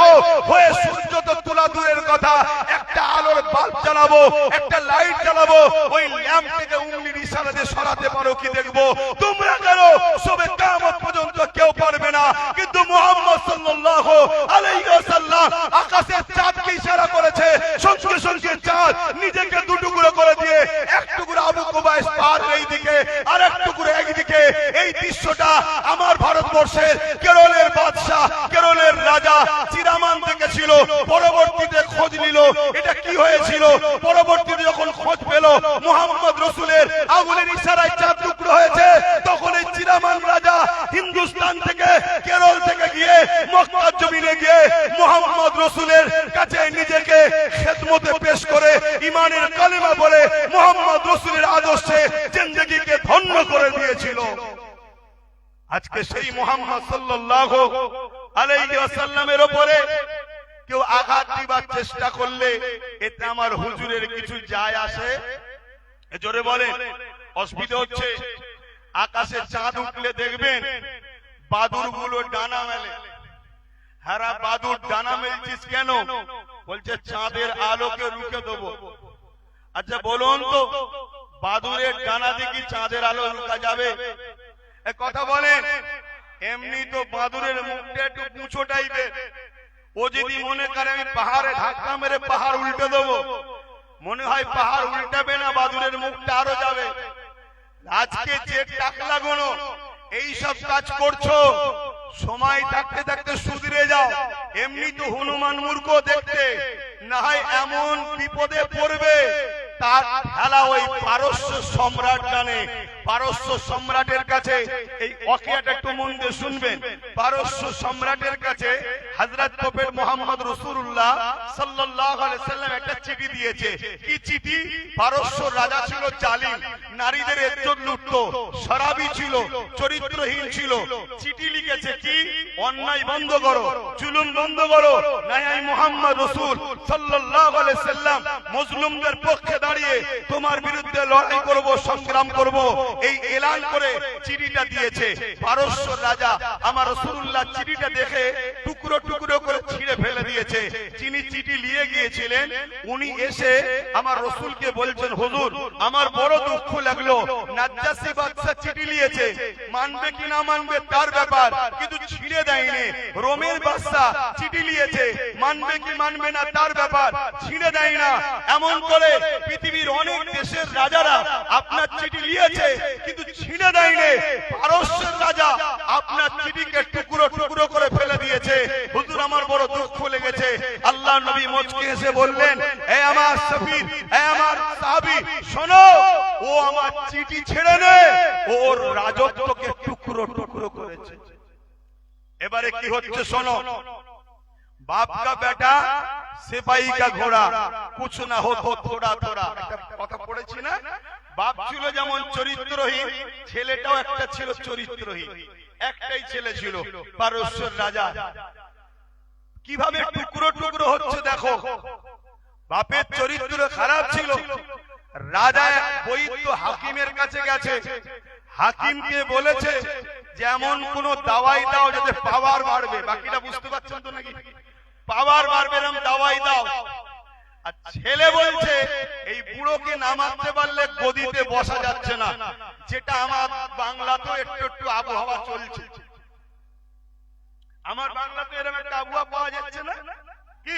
হয়ে সূর্য তো তোলা দূরের কথা, একটা আলোর বাল্ব জ্বালাবো, একটা লাইট জ্বালাবো, ওই ল্যাম্প থেকে উংলির ইশারা দিয়ে সরাতে পারো কি দেখবো। তোমরা কেন সবে কিয়ামত পর্যন্ত কেউ পারবে না, কিন্তু মুহাম্মদ সাল্লাল্লাহু আলাইহি ওয়াসাল্লাম আকাশের চাঁদকে ইশারা করেছে, সঙ্গে সঙ্গে চাঁদ নিজেকে দুটুকরো করে দিয়ে এক টুকরো আবু কুবাইস পার এইদিকে আর এক টুকরো এইদিকে। এই দৃশ্যটা আমার ভারতবর্ষের কেরলের বাদশা, কেরলের রাজা চিরামান দেখেছিল, পরবর্তীতে খোঁজ নিল এটা কি হয়েছিল। পরবর্তীতে যখন খোঁজ পেল মুহাম্মদ রাসূলের আঙুলের ইশারায় চাঁদ টুকরো হয়েছে, তখন এই চিরামান রাজা হিন্দুস্তান থেকে, কেরল থেকে গিয়ে মক্কার জমিনে গিয়ে মুহাম্মদ রাসূলের কাছে নিজেকে খেদমতে পেশ করে ঈমানের কালেমা বলে মুহাম্মদ রাসূলের আদর্শে জিন্দেগিকে ধন্য করে দিয়েছিল। আজকে সেই মুহাম্মদ সাল্লাল্লাহু আলাইহি ওয়াসাল্লামের উপরে কেউ আঘাত দিবার চেষ্টা করলে এতে আমার হুজুরের কিছু যায় আসে? জোরে বলেন। অসুবিধা হচ্ছে, আকাশে চাঁদ উঠলে দেখবেন বাদুর গুলো ডানা মেলে। হারা বাদুর ডানা মেলছিস কেন? বলছে চাঁদের আলোকে রুখে দেবো। আচ্ছা বলুন তো, বাদুরের ডানা দিয়ে কি চাঁদের আলো রুখা যাবে? কথা বলেন। এমনি তো বাদুরের মুখটা একটু পুঁছো টাইপের, ও যদি মনে করে আমি পাহাড়ে ধাক্কা মেরে পাহাড় উল্টে দেবো, মনে হয় পাহাড় উল্টাবে না, বাদুরের মুখটা আরো যাবে। আজকে যে টাকলা গুলো এইসব কাজ করছো, সময় থাকতে থাকতে সুধরে যাও। এমনি তো হনুমান মূর্খ দেখতে, না হয় এমন বিপদে পড়বে তার খেলা ওই পারস্য সম্রাট জানে। পারস্য সম্রাটের কাছে এই ওয়াকিয়াটা একটু মন দিয়ে শুনবেন। পারস্য সম্রাটের কাছে হযরত প্রফেট মুহাম্মদ রাসূলুল্লাহ সাল্লাল্লাহু আলাইহি সাল্লাম একটা চিঠি দিয়েছে। কি চিঠি? পারস্য রাজা ছিল জালিম, নারীদের ইজ্জত লুটতো, শরাবী ছিল, চরিত্রহীন ছিল। চিঠি লিখেছে কি? অন্যায় বন্ধ করো, জুলুম বন্ধ করো, নাই আমি মুহাম্মদ রাসূল সাল্লাল্লাহু আলাইহি সাল্লাম মুসলিমদের পক্ষে দাঁড়িয়ে তোমার বিরুদ্ধে লড়াই করব, সংগ্রাম করব, এই এলান করে চিঠিটা দিয়েছে। পারস্য রাজা আমার রাসূলুল্লাহ চিঠিটা দেখে টুকরো টুকরো করে ছিঁড়ে ফেলে দিয়েছে। যিনি চিঠি নিয়ে গিয়েছিলেন উনি এসে আমার রাসূলকে বলছেন, হুজুর আমার বড় দুঃখ লাগলো, নাজ্জাশী বাদশা চিঠি নিয়েছে, মানবে কি না মানবে তার ব্যাপার, কিন্তু ছিঁড়ে দেয়নি। রোমের বাদশা চিঠি নিয়েছে, মানবে কি মানবে না তার ব্যাপার, ছিঁড়ে দেয় না। এমন করে পৃথিবীর অনেক দেশের রাজারা আপনার চিঠি নিয়েছে কিন্তু ছিঁড়ে দেয়নি। পারস্যের রাজা আপনার চিঠিকে টুকরো টুকরো করে ফেলে দিয়েছে। হুজুর আমার বড় দুঃখ লেগেছে। গেছে। আল্লাহ নবী মুচকি হেসে বললেন, হে আমার সফির, হে আমার সাহাবী, শোনো, ও আমার চিঠি ছেড়ে নে, ওর রাজত্বকে টুকরো টুকরো করেছে। এবারে কি হচ্ছে শোনো, बाप का बेटा सिपाही का घोड़ा कुछ ना हो तो थोड़ा थोड़ा কথা পড়েছি না। বাপ ছিল যেমন চরিত্রহীন, ছেলেটাও একটা ছিল চরিত্রহীন। একটাই ছেলে ছিল পারস্যের রাজা। কিভাবে টুকরো টুকরো হচ্ছে দেখো। বাপের চরিত্র খারাপ ছিল। রাজা বৈদ্য হাকিমের কাছে গেছে, হাকিমকে বলেছে যেমন কোন দাওয়াই দাও যাতে পাওয়ার বাড়বে। বাকিটা বুঝতে পারছেন তো নাকি? পাওয়ার বাড়বে এরকম দাওয়াই দাও। আর ছেলে বলছে এই বুড়োকে নামাতে পারলে গদিতে বসা যাচ্ছে না, যেটা আমার বাংলাতেও একটু একটু আবহাওয়া চলছে। আমার বাংলাতে এরকম একটা আবহাওয়া পাওয়া যাচ্ছে না কি?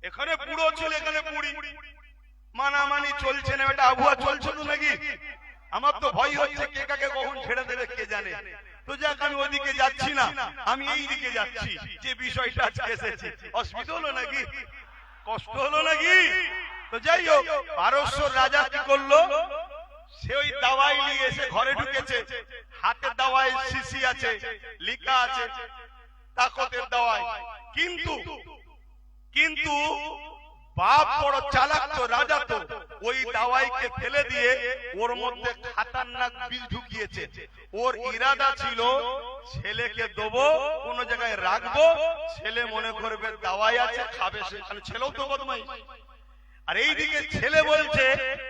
এখানে বুড়ো ছিল, এখানে বুড়ি, মানামানি চলছে না, একটা আবহাওয়া চলছে তো নাকি? আমার তো ভয় হচ্ছে কে কাকে কখন ছেড়ে দেবে কে জানে। তো যাক, আমি ওইদিকে যাচ্ছি না, আমি এই দিকে যাচ্ছি। যে বিষয়টা আজকে এসেছে, অসুবিধা হলো নাকি? কষ্ট হলো নাকি? তো যাই হোক, পারস্য রাজা কি করলো, সে ওই দাওয়াই নিয়ে এসে ঘরে ঢুকেছে। হাতে দাওয়াই শিশি আছে, লেখা আছে তাকতের দাওয়াই। কিন্তু বাপ বড় চালাক তো, রাজা তো, ওই দাওয়াইকে ফেলে দিয়ে ওর মধ্যে খাতারনাক বিষ ঢুকিয়েছে। ওর ইরাদা ছিল ছেলেকে দেবো, কোন জায়গায় রাখবো, ছেলে মনে করবে দাওয়াই আছে, খাবে সেখানে। ছেলেও তো বদমাইশ। আর এইদিকে ছেলে বলছে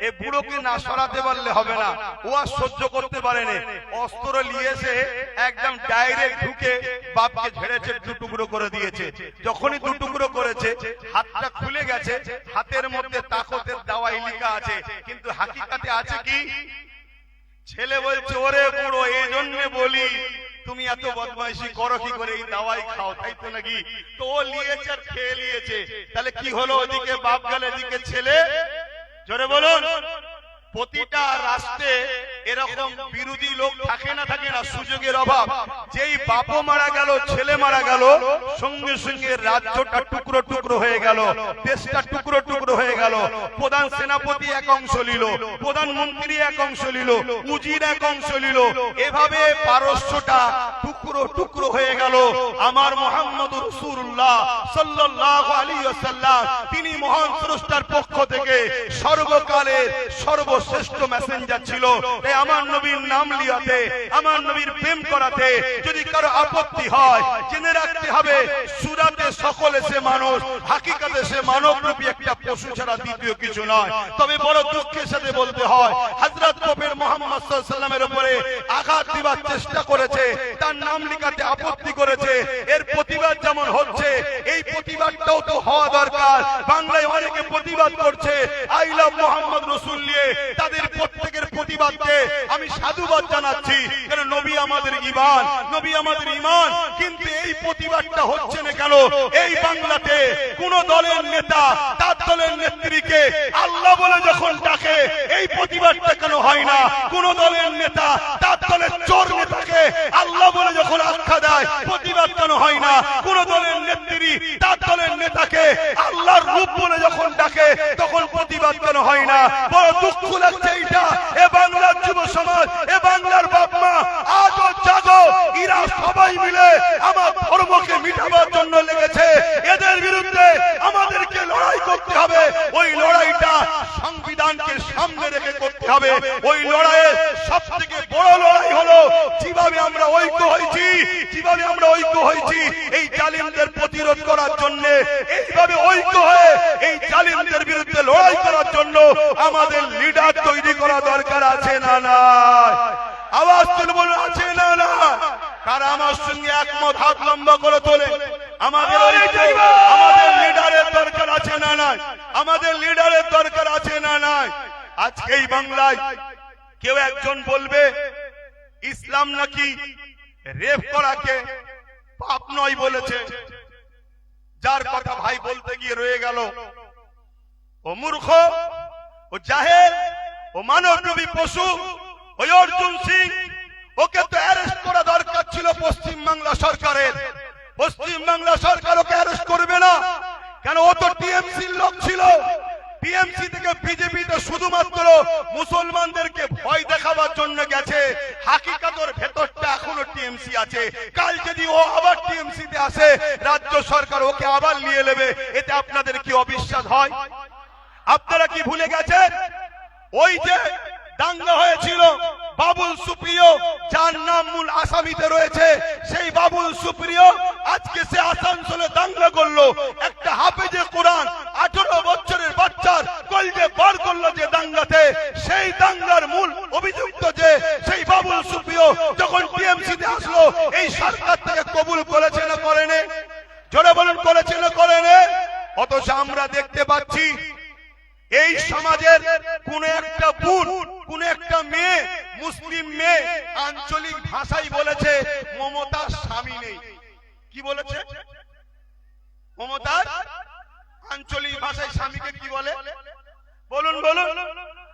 এ বুড়োকে না সরাতে পারলে হবে না, ও আর সহ্য করতে পারেনি। অস্ত্র নিয়েছে, একদম ডাইরেক্ট ঢুকে বাপকে ঝেড়েছে, দুটুকরো করে দিয়েছে। যখনই দুটুকরো করেছে, হাতটা খুলে গেছে, হাতের মধ্যে তাকতের দাওয়াই লেখা আছে, কিন্তু হাকিকাতে আছে কি? ছেলে বলছে ওরে বুড়ো, এই জন্য বলি তুমি এত বদমাইশি করো কি করে, এই দাওয়াই খাও, তাই তো নাকি? তো ও নিয়েছে আর খেয়ে নিয়েছে। তাহলে কি হলো? ওদিকে বাপ গেল, এদিকে ছেলে। জোরে বলুন। প্রতিটা রাষ্ট্রে এরকম বিরোধী লোক থাকে না, থাকে না, সুযোগের অভাব। যেই বাপও মারা গেল, ছেলে মারা গেল, সঙ্গে সঙ্গে রাজ্যটা টুকরো টুকরো হয়ে গেল, দেশটা টুকরো টুকরো হয়ে গেল। প্রধান সেনাপতি এক অংশ নিল, প্রধানমন্ত্রী এক অংশ নিল, উজির এক অংশ নিল। এভাবে পারস্যটা টুকরো টুকরো হয়ে গেল। আমার মুহাম্মদুর রাসূলুল্লাহ সাল্লাল্লাহু আলাইহি ওয়াসাল্লাম, তিনি মহান স্রষ্টার পক্ষ থেকে সর্বকালের সর্বশ্রেষ্ঠ মেসেঞ্জার ছিল। তাই আমার নবীর নাম লিয়াতে, আমার নবীর প্রেম করাতে যদি কারো আপত্তি হয়, জেনে রাখতে হবে সুরাতে সকলে সে মানুষ, হাকিকাতে সে মানবরূপী একটা পশু ছাড়া দ্বিতীয় কিছু নয়। তবে বড় দুঃখের সাথে বলতে হয়, হযরত নবীর মুহাম্মদ সাল্লাল্লাহু আলাইহি ওয়াসাল্লামের উপরে আঘাত দিবার চেষ্টা করেছে, তার নাম লিখাতে আপত্তি করেছে। এর প্রতিবাদ যেমন হচ্ছে, এই প্রতিবাদটাও তো হওয়া দরকার। বাংলায় অনেকে প্রতিবাদ করছে আই লাভ মুহাম্মদ রাসূল নিয়ে, তাদের প্রত্যেকের প্রতিবাদকে আমি সাধুবাদ জানাচ্ছি, কারণ নবী আমাদের ঈমান, নবী আমাদের ঈমান। কিন্তু এই প্রতিবাদটা হচ্ছে না কেন? এই বাংলাতে কোন দলের নেতা তার দলের নেত্রীকে আল্লাহ বলে যখন ডাকে, এই প্রতিবাদটা কেন হয় না? কোন দলের নেতা তার দলের চোর নেতাকে আল্লাহ বলে যখন আখ্যা দেয়, প্রতিবাদ কেন হয় না? কোন দলের নেত্রী তার দলের নেতাকে আল্লাহর রূপ বলে যখন ডাকে, তখন প্রতিবাদ কেন হয় না? বড় দুঃখ লাগছে এইটা। এ বাংলার যুব সমাজ, এ বাংলার বাপ মা, আজও জাগো। এরা সবাই মিলে আমার ধর্মকে মিটাবার জন্য লেগেছে। এদের বিরুদ্ধে আমাদেরকে লড়াই করতে হবে। ওই লড়াইটা সংবিধানকে সামনে রেখে করতে হবে। ওই লড়াইয়ের সবথেকে বড় লড়াই হলো যেভাবে আমরা ঐক্য হয়েছি, যেভাবে আমরা ঐক্য হয়েছি এই জালিমদের প্রতিরোধ করার জন্য, এইভাবে ঐক্য হয়ে এই জালিমদের বিরুদ্ধে লড়াই করার জন্য আমাদের লিডার তৈরি করা দরকার আছে না নাই? আওয়াজ তুলে বলুন, আছে না না? কারা আমার সঙ্গে একমত? হাত লম্বা করে তোলে। আমাদের আমাদের লিডারের দরকার আছে না নাই? আমাদের লিডারের দরকার আছে না নাই? আজকে এই বাংলায় কেউ একজন বলবে ইসলাম নাকি রেপ করাকে পাপ নয় বলেছে, যার কথা ভাই বলতে গিয়ে রয়ে গেল। ও মূর্খ, ও জাহেল, ও মানবরূপী পশু, ওই অর্জুন সিং, ওকে তো অ্যারেস্ট করা দরকার ছিল পশ্চিম বাংলা সরকারের। পশ্চিম বাংলা সরকার ওকে অ্যারেস্ট করবে না কেন? ও তো টিএমসির লোক ছিল। টিএমসি থেকে বিজেপিতে শুধুমাত্র মুসলমানদেরকে ভয় দেখাবার জন্য গেছে। হাকিকাতের ভেতরটা এখনো টিএমসি আছে। কাল যদি ও আবার টিএমসি তে আসে, রাজ্য সরকার ওকে আবার নিয়ে নেবে। এতে আপনাদের কি অবিশ্বাস হয়? আপনারা কি ভুলে গেছেন ওই যে দাঙ্গা হয়েছিল বাবুল সুপ্রিয়, যার নাম মূল আসামিতে রয়েছে, সেই বাবুল সুপ্রিয় আজকে সে আসানসোলে দাঙ্গা করলো। একটা হাফেজে কোরআন 18 বছরের বাচ্চার কলজে বার করলো যে দাঙ্গাতে, সেই দাঙ্গার মূল অভিযুক্ত যে সেই বাবুল সুপ্রিয় যখন টিএমসি তে আসলো, এই সরকার থেকে কবুল করেছে না করেনি? জোরে বলুন, করেছে না করেনি? অথচ আমরা দেখতে পাচ্ছি এই সমাজের কোন একটা বোন, কোন একটা মেয়ে, মুসলিম মেয়ে আঞ্চলিক ভাষায় বলেছে মমতার স্বামী নেই। কি বলেছে? মমতার আঞ্চলিক ভাষায় স্বামীকে কি বলে? বলুন বলুন।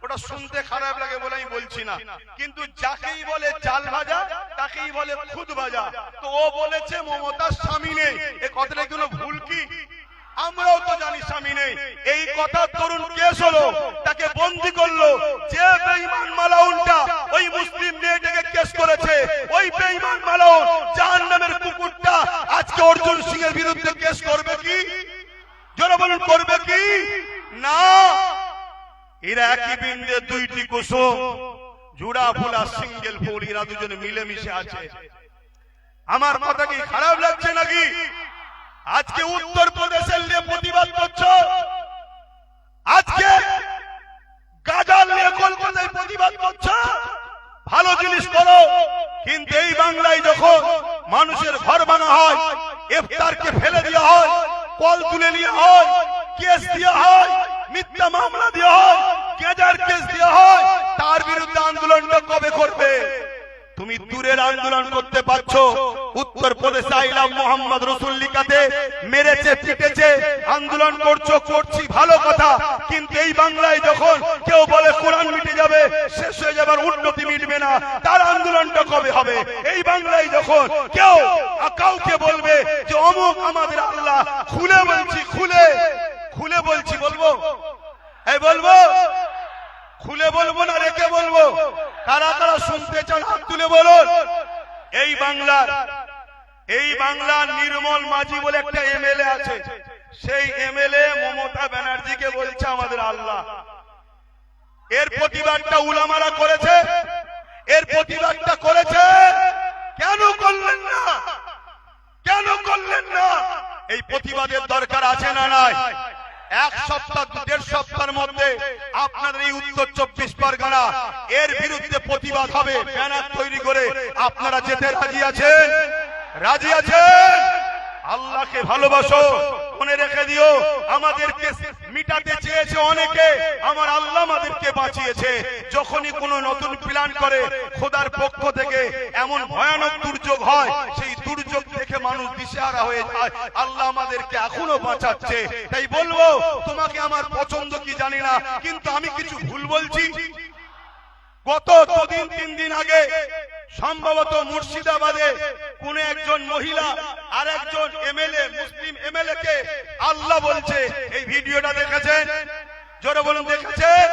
ওটা শুনতে খারাপ লাগে বলে আমি বলছি না, কিন্তু যাকেই বলে চাল ভাজা তাকেই বলে খুদ ভাজা। তো ও বলেছে মমতার স্বামী নেই। এ কথাটা কোনো ভুল কি? আমরাও তো জানি স্বামী নেই। এই কথা তরুণ কেস হলো, তাকে বন্দী করলো। যে বেঈমান মালাউনটা ওই মুসলিম মেয়েটাকে কেস করেছে, ওই বেঈমান মালাউন জাহান্নামের কুকুরটা আজকে অর্জুন সিং এর বিরুদ্ধে কেস করবে কি? জোরে বলুন, করবে কি? না। এরা একই বিন্দে দুইটি কুসুম, জুড়া ফুলা সিঙ্গেল ফুল, এরা দুজনে মিলেমিশে আছে। আমার কথা কি খারাপ লাগছে নাকি? আজকে উত্তর প্রদেশের নিয়ে প্রতিবাদ করছো, আজকে গাজাল নিয়ে কলকাতায় প্রতিবাদ করছো, ভালো জিনিস করো। কিন্তু এই বাংলায় যখন মানুষের ঘর ভাঙা হয়, ইফতারকে ফেলে দেওয়া হয়, কল তুলে নেওয়া হয়, কেস দেওয়া হয়, মিথ্যা মামলা দেওয়া হয়, গেজার কেস দেওয়া হয়, তার বিরুদ্ধে আন্দোলনটা কবে করবে? তুমি দূরের আন্দোলন করতে পারছো, উত্তর প্রদেশে আইলাম মোহাম্মদ রসুল লিখাতে মেরেছে পিটেছে, আন্দোলন করছো, করছি, ভালো কথা। কিন্তু এই বাংলায় যখন কেউ বলে কোরআন মিটে যাবে, শেষ হয়ে যাবার, উন্নতি মিটবে না, তার আন্দোলনটা কবে হবে? এই বাংলায় যখন কেউ কাউকে বলবে যে অমুক আমাদের আল্লাহ, খুলে বলছি, খুলে খুলে বলছি, বলবো? এই বলবো? খুলে বলবো না রেখে বলবো? কারা কারা শুনতে চান হাত তুলে বলুন। এই বাংলার নির্মল মাঝি বলে একটা এমএলএ আছে, সেই এমএলএ মমতা ব্যানার্জিকে বলছে আমাদের আল্লাহ। এর প্রতিবাদটা উলামারা করেছে, এর প্রতিবাদটা করেছে। কেন করলেন না? কেন করলেন না? এই প্রতিবাদের দরকার আছে না নাই? এক সপ্তাহ 1.5 সপ্তাহের মধ্যে আপনাদের এই উত্তর 24 পরগনা এর বিরুদ্ধে প্রতিবাদ হবে, ব্যানার তৈরি করে। আপনারা যেতে রাজি আছেন? রাজি আছেন? আল্লাহকে ভালোবাসো, মনে রেখে দিও, আমাদেরকে মিটাতে চেয়েছে অনেকে, আমার আল্লাহ আমাদেরকে বাঁচিয়েছে। যখনই কোনো নতুন প্ল্যান করে খোদার পক্ষ থেকে এমন ভয়ানক দুর্যোগ হয়, সেই দুর্যোগ দেখে মানুষ দিশেহারা হয়ে যায়। আল্লাহ আমাদেরকে এখনো বাঁচাচ্ছে। তাই বলবো, তোমাকে আমার পছন্দ কি জানি না, কিন্তু আমি কিছু ভুল বলছি? গত 2-3 দিন আগে সম্ভবত মুর্শিদাবাদে কোন একজন মহিলা আর একজন এমএলএ, মুসলিম এমএলএ কে আল্লাহ বলছে। এই ভিডিওটা দেখেছেন? জোরে বলুন, দেখেছেন?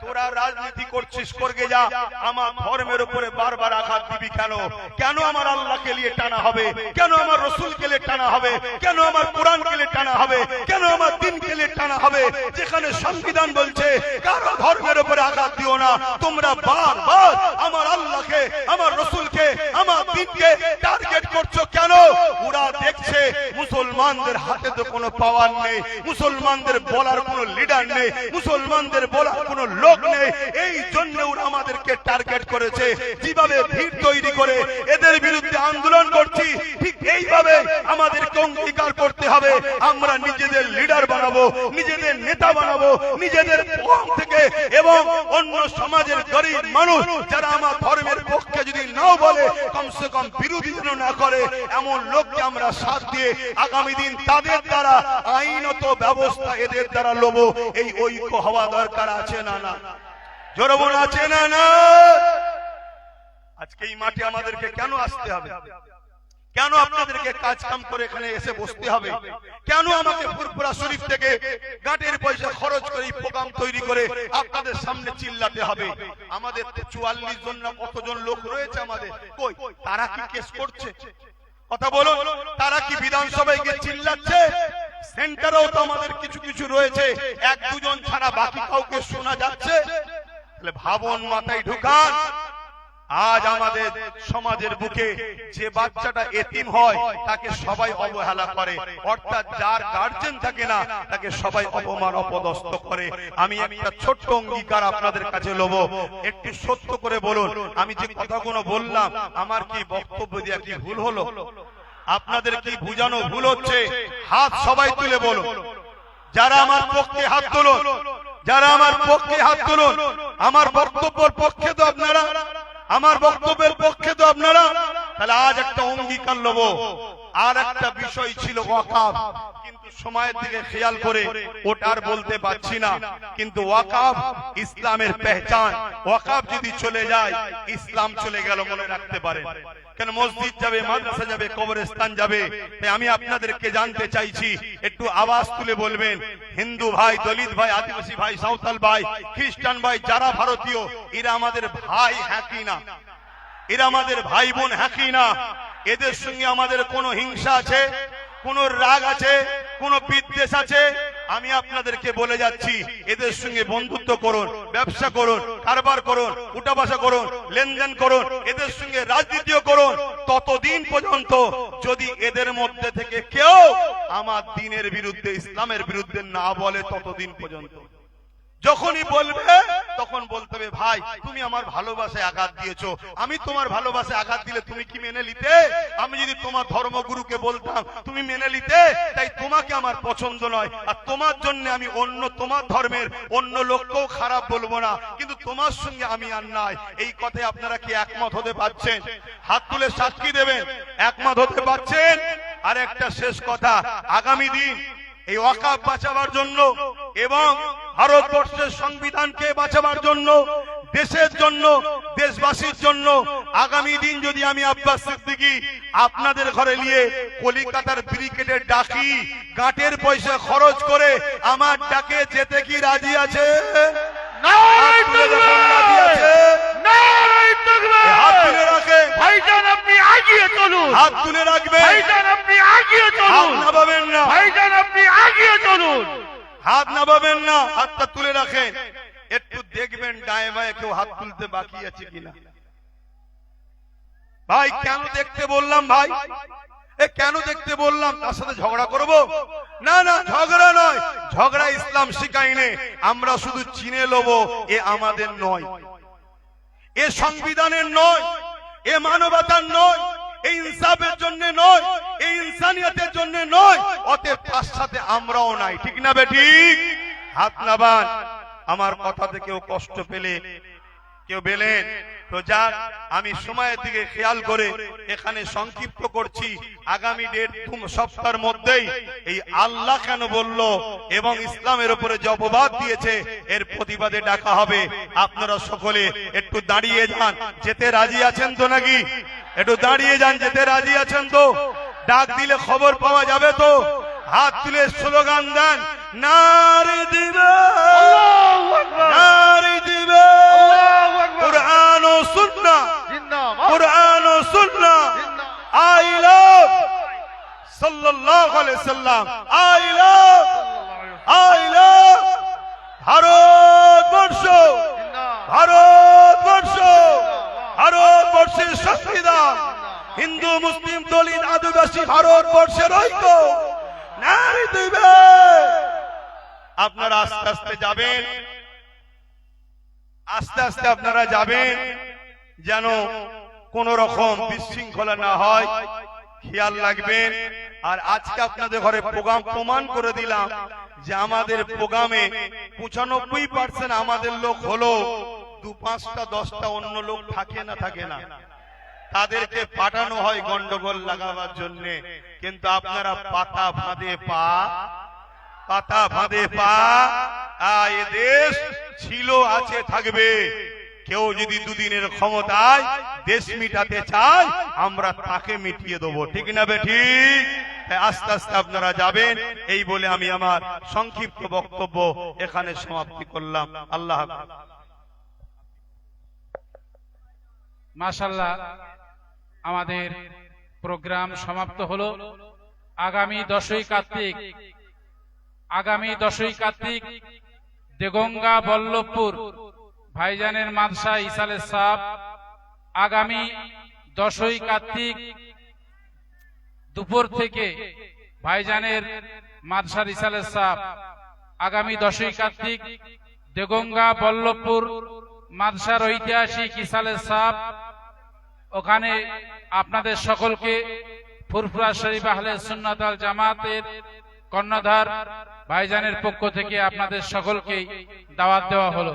তোরা রাজনীতি করছিস, করগে যা, আমার ধর্মের উপরে বারবার আঘাত দিবি কেন? কেন আমার আল্লাহকে নিয়ে টানা হবে? কেন আমার রসুলকে নিয়ে টানা হবে? কেন আমার কোরআনকে নিয়ে টানা হবে? কেন আমার দ্বীনকে নিয়ে টানা হবে? যেখানে সংবিধান বলছে কারো ধর্মের উপরে আঘাত দিও না, তোমরা বারবার আমার আল্লাহকে, আমার রসুলকে, আমার দ্বীনকে টার্গেট করছো কেন? ওরা দেখছে মুসলমানদের হাতে তো কোনো পাওয়ার নেই, মুসলমানদের বলার কোনো লিডার নেই, মুসলমানদের বলার কোনো লোক নেই। এই জন্য ওরা আমাদেরকে টার্গেট করেছে। যেভাবে ভিড় তৈরি করে এদের বিরুদ্ধে আন্দোলন করছি, ঠিক এইভাবে আমাদেরকে অঙ্গীকার করতে হবে, আমরা নিজেদের লিডার বানাবো, নিজেদের নেতা বানাবো, নিজেদের পক্ষ থেকে। এবং অন্য সমাজের গরিব মানুষ যারা আমার ধর্মের পক্ষে যদি নাও বলে, কমসে কম বিরোধী যেন না করে, এমন লোককে আমরা সাথ দিয়ে আগামী দিন তাদের দ্বারা আইনত ব্যবস্থা এদের দ্বারা লব। এই ঐক্য হওয়া দরকার আছে না? না জোরে বলুন, আছে না? না। আজকে এই মাঠে আমাদেরকে কেন আসতে হবে? কেন আপনাদেরকে কাজ কাম করে এখানে এসে বসতে হবে? কেন আমাকে ফুরফুরা শরীফ থেকে গাটের পয়সা খরচ করে এই প্রোগ্রাম তৈরি করে আপনাদের সামনে চিল্লাতে হবে? আমাদের 44 জন না কতজন লোক রয়েছে আমাদের, কই তারা কি কেস করছে? কথা বলো, তারা কি বিধানসভায় গিয়ে চিল্লাচ্ছে? সেন্টারেও তো আমাদের কিছু কিছু রয়েছে, এক দুজন ছাড়া বাকি কাউকে শোনা যাচ্ছে? তাহলে ভাবন মাথায় ঢুকান, আজ আমাদের সমাজের বুকে যে বাচ্চাটা এতিম হয় তাকে সবাই অবহেলা করে, অর্থাৎ যার গার্জেন থাকে না তাকে সবাই অপমান অপদস্থ করে। আমি একটা ছোট্ট অঙ্গীকার আপনাদের কাছে লব, একটু সত্য করে বলুন, আমি যে কথাগুলো বললাম আমার কি বক্তব্য দিয়ে কি ভুল হলো? আপনাদের কি বুঝানো ভুল হচ্ছে? হাত সবাই তুলে বলুন, যারা আমার পক্ষে হাত তুলুন, যারা আমার পক্ষে হাত তুলুন। আমার বক্তব্যের পক্ষে তো আপনারা, আমার বক্তব্যের পক্ষে তো আপনারা। তাহলে আজ একটা অঙ্গীকার লব। আর একটা বিষয় ছিল ওয়াকাফ, কিন্তু সময়ের দিকে খেয়াল করে ওটার বলতে পারছি না। কিন্তু ওয়াকাফ ইসলামের পেহচান, ওয়াকাফ যদি চলে যায় ইসলাম চলে গেল, মনে রাখতে পারেন। কেন মসজিদ যাবে, মাদ্রাসা যাবে, কবরস্থান যাবে। তাই আমি আপনাদেরকে জানতে চাইছি, একটু আওয়াজ তুলে বলবেন, হিন্দু ভাই, দলিত ভাই, আদিবাসী ভাই, সাঁওতাল ভাই, খ্রিস্টান ভাই, যারা ভারতীয়, এরা আমাদের ভাই হ্যাঁ কি না? এরা আমাদের ভাই বোন হ্যাঁ কি না? এদের সঙ্গে আমাদের কোনো হিংসা আছে, কোন রাগ আছে, কোন বিদ্বেষ আছে? আমি আপনাদেরকে বলে যাচ্ছি, এদের সঙ্গে বন্ধুত্ব করুন, ব্যবসা করুন, কারবার করুন, উঠা বসা করুন, লেনদেন করুন, এদের সঙ্গে রাজনীতিও করুন, ততদিন পর্যন্ত যদি এদের মধ্যে থেকে কেউ আমার দ্বীনের বিরুদ্ধে, ইসলামের বিরুদ্ধে না বলে, ততদিন পর্যন্ত। যখনই বলবে তখন বলতে হবে, ভাই তুমি আমার ভালোবাসায় আঘাত দিয়েছো, আমি তোমার ভালোবাসায় আঘাত দিলে তুমি কি মেনে নিতে? আমি যদি তোমার ধর্মগুরুকে বলতাম তুমি মেনে নিতে? তাই তোমাকে আমার পছন্দ নয়, আর তোমার জন্য আমি অন্য তোমার ধর্মের অন্য লোককেও খারাপ বলবো না, কিন্তু তোমার সঙ্গে আমি আর নাই। এই কথায় আপনারা কি একমত হতে পারছেন? হাত তুলে সাক্ষী দেবেন একমত হতে পারছেন? আর একটা শেষ কথা, আগামী দিন এই ওয়াকাফ বাঁচাবার জন্য এবং ভারতবর্ষের সংবিধানকে বাঁচাবার জন্য, দেশের জন্য, দেশবাসীর জন্য আগামী দিন যদি আমি আব্বাস সিদ্দিকী আপনাদের ঘরে নিয়ে কলিকাতার ব্রিগেডে ডাকি, গাঁটের পয়সা খরচ করে আমার ডাকে যেতে কি রাজি আছে? নারায়ে তাকবীর! রাজি আছে? নারায়ে তাকবীর! হাত তুলে রাখে, ভাইজান আপনি এগিয়ে চলুন, হাত তুলে রাখবে, ভাইজান আপনি এগিয়ে হাত চলুন, নামাবেন না, ভাইজান আপনি এগিয়ে চলুন। হাত নামাবেন না, হাতটা তুলে রাখেন। একটু দেখবেন ডায়ে বায়ে কেউ হাত তুলতে বাকি আছে কিনা। ভাই কেন দেখতে বললাম? ভাই কেন দেখতে বললাম? তার সাথে ঝগড়া করব? না না, ঝগড়া নয়, ঝগড়া ইসলাম শিখায়নি। আমরা শুধু চিনে লব, এ আমাদের নয়, এ সংবিধানের নয়, এ মানবতার নয়, এই ইনসাফের জন্য নয়, এই ইনসানিয়তের জন্য নয়। অতএব তার সাথে আমরাও নাই, ঠিক না বেঠিক? হাত নাবান। আমার কথাতে কেউ কষ্ট পেলে, কেউ বেলেন তো যাক, আমি সময়ের দিকে খেয়াল করে এখানে সংক্ষিপ্ত করছি। আগামী 1.5 সপ্তাহের মধ্যেই এই আল্লাহ কেন বলল এবং ইসলামের উপরে যে অপবাদ দিয়েছে এর প্রতিবাদে ডাকা হবে। আপনারা সকলে একটু দাঁড়িয়ে যান, যেতে রাজি আছেন তো নাকি? একটু দাঁড়িয়ে যান, যেতে রাজি আছেন তো? ডাক দিলে খবর পাওয়া যাবে তো? হাত তুলে স্লোগান দেন, নারে দিবে, আল্লাহু আকবার, নারে দিবে, আল্লাহু আকবার, কুরআন ও সুন্নাহ, জিন্দাবাদ, কুরআন ও সুন্নাহ, জিন্দাবাদ, আই লাভ সাল্লাল্লাহু আলাইহি সাল্লাম, I love, I love Bharatvarsha, Bharatvarsha, ভারতবর্ষের সংবিধান, হিন্দু মুসলিম দলিত আদিবাসী ভারতবর্ষের ঐক্য, নারে দিবে। আপনারা আস্তে আস্তে যাবেন, আস্তে আস্তে আপনারা যাবেন, যেন কোন রকম বিশৃঙ্খলা না হয়, খেয়াল রাখবেন। আর আজকে আপনাদের ঘরে প্রোগ্রাম প্রমাণ করে দিলাম যে আমাদের প্রোগ্রামে 95% আমাদের লোক হলো, 2-5টা 10টা অন্য লোক থাকে না, থাকে না, তাদেরকে পাঠানো হয় গন্ডগোল লাগাবার জন্য। কিন্তু আপনারা পাতা ফাঁদে পা, পাতা ফাঁদে পা, এ দেশ ছিল, আছে, থাকবে। কেউ যদি দুদিনের ক্ষমতায় দেশ মিটাতে চায় আমরা তাকে মিটিয়ে দেবো, ঠিক না বেঠিক? তাই আস্তে আস্তে আপনারা যাবেন, এই বলে আমি আমার সংক্ষিপ্ত বক্তব্য এখানে সমাপ্তি করলাম। আল্লাহ হাফেজ। মাশাআল্লাহ, আমাদের প্রোগ্রাম সমাপ্ত হলো। আগামী 10ই কার্তিক দেগঙ্গা বল্লভপুর ভাইজানের মাদ্রাসা ইসালে সাহেব, আগামী 10ই কার্তিক দুপুর থেকে ভাইজানের মাদ্রাসার ইসালে সাহেব, আগামী 10ই কার্তিক দেগঙ্গা বল্লভপুর মাদ্রাসার ঐতিহাসিক ইসালে সাহেব, ওখানে আপনাদের সকলকে ফুরফুরা শরীফ আহলে সুন্নাত ওয়াল জামাতের কর্ণধার ভাইজানের পক্ষ থেকে আপনাদের সকলকে দাওয়াত দেওয়া হলো।